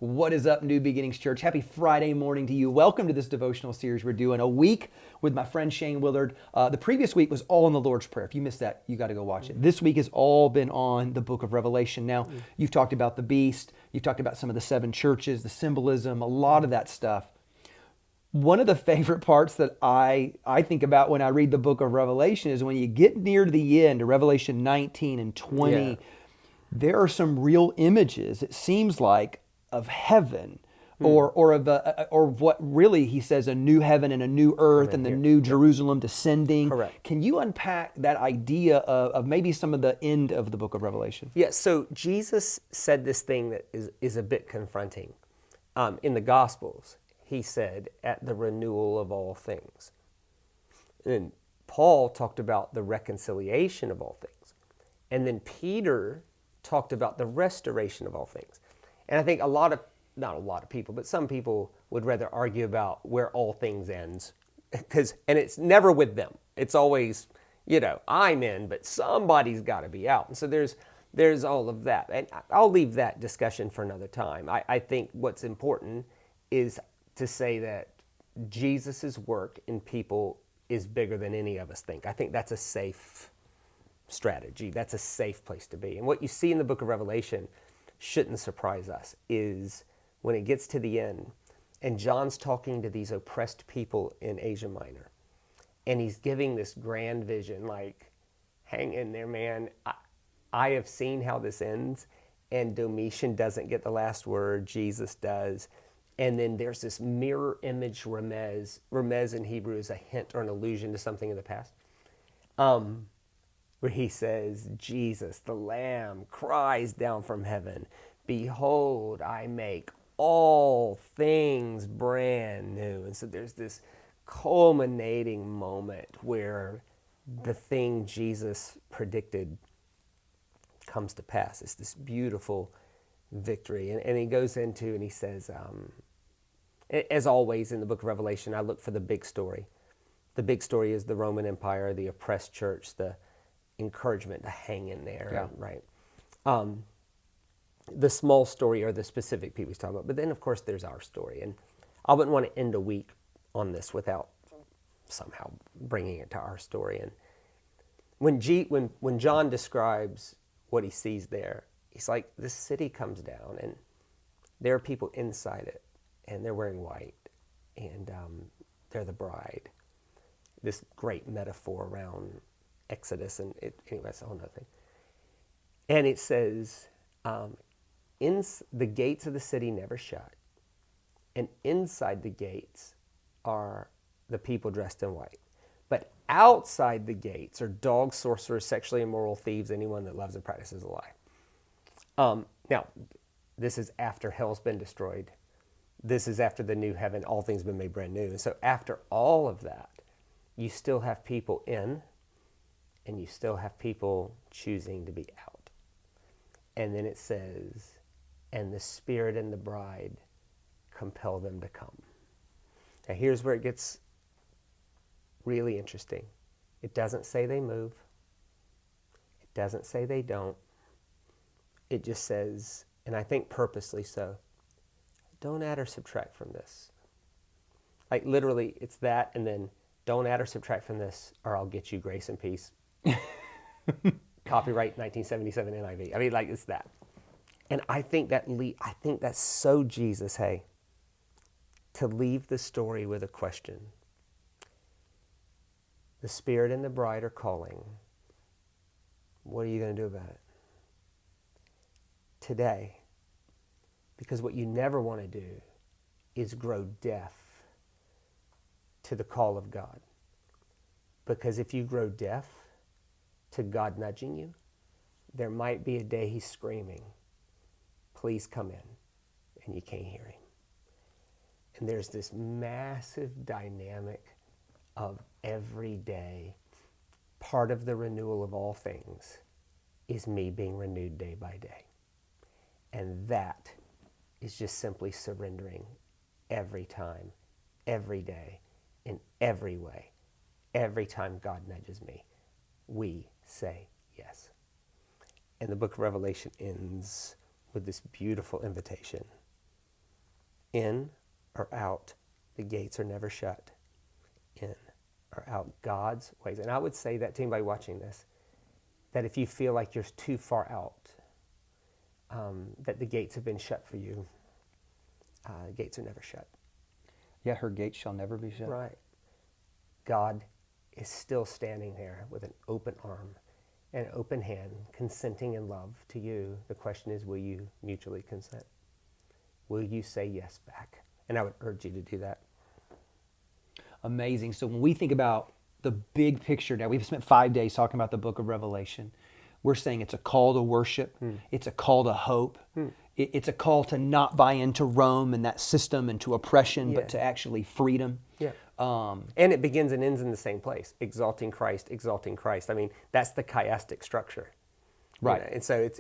What is up, New Beginnings Church? Happy Friday morning to you. Welcome to this devotional series we're doing, a week with my friend Shane Willard. The previous week was all on the Lord's Prayer. If you missed that, you got to go watch it. This week has all been on the book of Revelation. Now, you've talked about the beast. You've talked about some of the seven churches, the symbolism, a lot of that stuff. One of the favorite parts that I think about when I read the book of Revelation is when you get near to the end, to Revelation 19 and 20, there are some real images, it seems like, of heaven, or what really he says, a new heaven and a new earth and the new Jerusalem descending. Correct. Can you unpack that idea of maybe some of the end of the book of Revelation? Yeah, so Jesus said this thing that is a bit confronting. In the Gospels, he said, at the renewal of all things. And Paul talked about the reconciliation of all things. And then Peter talked about the restoration of all things. And I think not a lot of people, but some people would rather argue about where all things ends. And it's never with them. It's always, I'm in, but somebody's got to be out. And so there's all of that. And I'll leave that discussion for another time. I think what's important is to say that Jesus' work in people is bigger than any of us think. I think that's a safe strategy. That's a safe place to be. And what you see in the book of Revelation shouldn't surprise us, is when it gets to the end and John's talking to these oppressed people in Asia Minor, and he's giving this grand vision, like, hang in there, man. I have seen how this ends, and Domitian doesn't get the last word, Jesus does. And then there's this mirror image remez. Remez in Hebrew is a hint or an allusion to something in the past. Where he says, Jesus, the Lamb, cries down from heaven, behold, I make all things brand new. And so there's this culminating moment where the thing Jesus predicted comes to pass. It's this beautiful victory. And he goes into and he says, as always in the book of Revelation, I look for the big story. The big story is the Roman Empire, the oppressed church, the encouragement to hang in there, right? The small story are the specific people he's talking about. But then, of course, there's our story. And I wouldn't want to end a week on this without somehow bringing it to our story. And when John describes what he sees there, he's like, this city comes down, and there are people inside it, and they're wearing white, and they're the bride. This great metaphor around Exodus, and anyway, that's a whole other thing. And it says, the gates of the city never shut, and inside the gates are the people dressed in white. But outside the gates are dogs, sorcerers, sexually immoral, thieves, anyone that loves and practices a lie. Now, this is after hell's been destroyed. This is after the new heaven, all things have been made brand new. And so after all of that, you still have people in, and you still have people choosing to be out. And then it says, and the Spirit and the bride compel them to come. Now here's where it gets really interesting. It doesn't say they move. It doesn't say they don't. It just says, and I think purposely so, don't add or subtract from this. Like literally, it's that, and then don't add or subtract from this, or I'll get you grace and peace. Copyright 1977 NIV. I mean, like, it's that. And I think that's so Jesus, hey, to leave the story with a question. The Spirit and the bride are calling. What are you going to do about it? Today. Because what you never want to do is grow deaf to the call of God. Because if you grow deaf to God nudging you, there might be a day he's screaming, please come in, and you can't hear him. And there's this massive dynamic of every day. Part of the renewal of all things is me being renewed day by day. And that is just simply surrendering every time, every day, in every way. Every time God nudges me, we say yes. And the book of Revelation ends with this beautiful invitation. In or out, the gates are never shut. In or out, God's ways. And I would say that to anybody watching this, that if you feel like you're too far out, that the gates have been shut for you, the gates are never shut. Yeah, her gates shall never be shut. Right. God is still standing there with an open arm and an open hand, consenting in love to you. The question is, will you mutually consent? Will you say yes back? And I would urge you to do that. Amazing. So when we think about the big picture now, we've spent 5 days talking about the book of Revelation. We're saying it's a call to worship. It's a call to hope. It's a call to not buy into Rome and that system and to oppression, but to actually freedom. Yeah. And it begins and ends in the same place, exalting Christ, exalting Christ. I mean, that's the chiastic structure. Right. You know? And so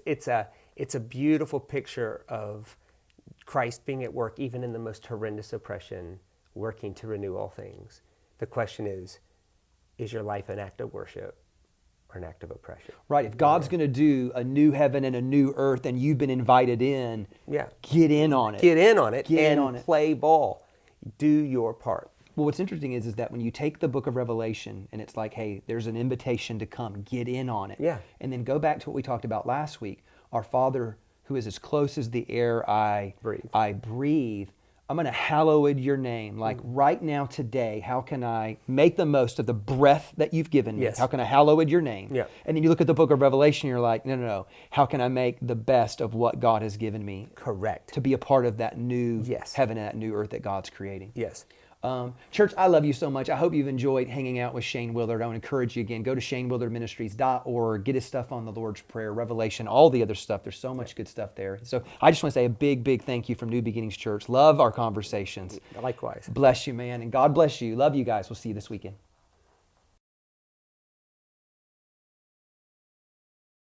it's a beautiful picture of Christ being at work even in the most horrendous oppression, working to renew all things. The question is your life an act of worship or an act of oppression? Right. If God's going to do a new heaven and a new earth and you've been invited in, get in on it. Get in on it Get in on it. Play ball. Do your part. Well, what's interesting is that when you take the book of Revelation and it's like, hey, there's an invitation to come, get in on it. Yeah. And then go back to what we talked about last week. Our Father who is as close as the air I breathe. I'm going to hallowed your name. Like right now, today, how can I make the most of the breath that you've given me? Yes. How can I hallowed your name? Yeah. And then you look at the book of Revelation, you're like, no. How can I make the best of what God has given me? Correct. To be a part of that new Yes. heaven and that new earth that God's creating. Yes. Church, I love you so much. I hope you've enjoyed hanging out with Shane Willard. I want to encourage you again, go to shanewillardministries.org, get his stuff on the Lord's Prayer, Revelation, all the other stuff. There's so much good stuff there. So I just want to say a big, big thank you from New Beginnings Church. Love our conversations. Likewise. Bless you, man, and God bless you. Love you guys. We'll see you this weekend.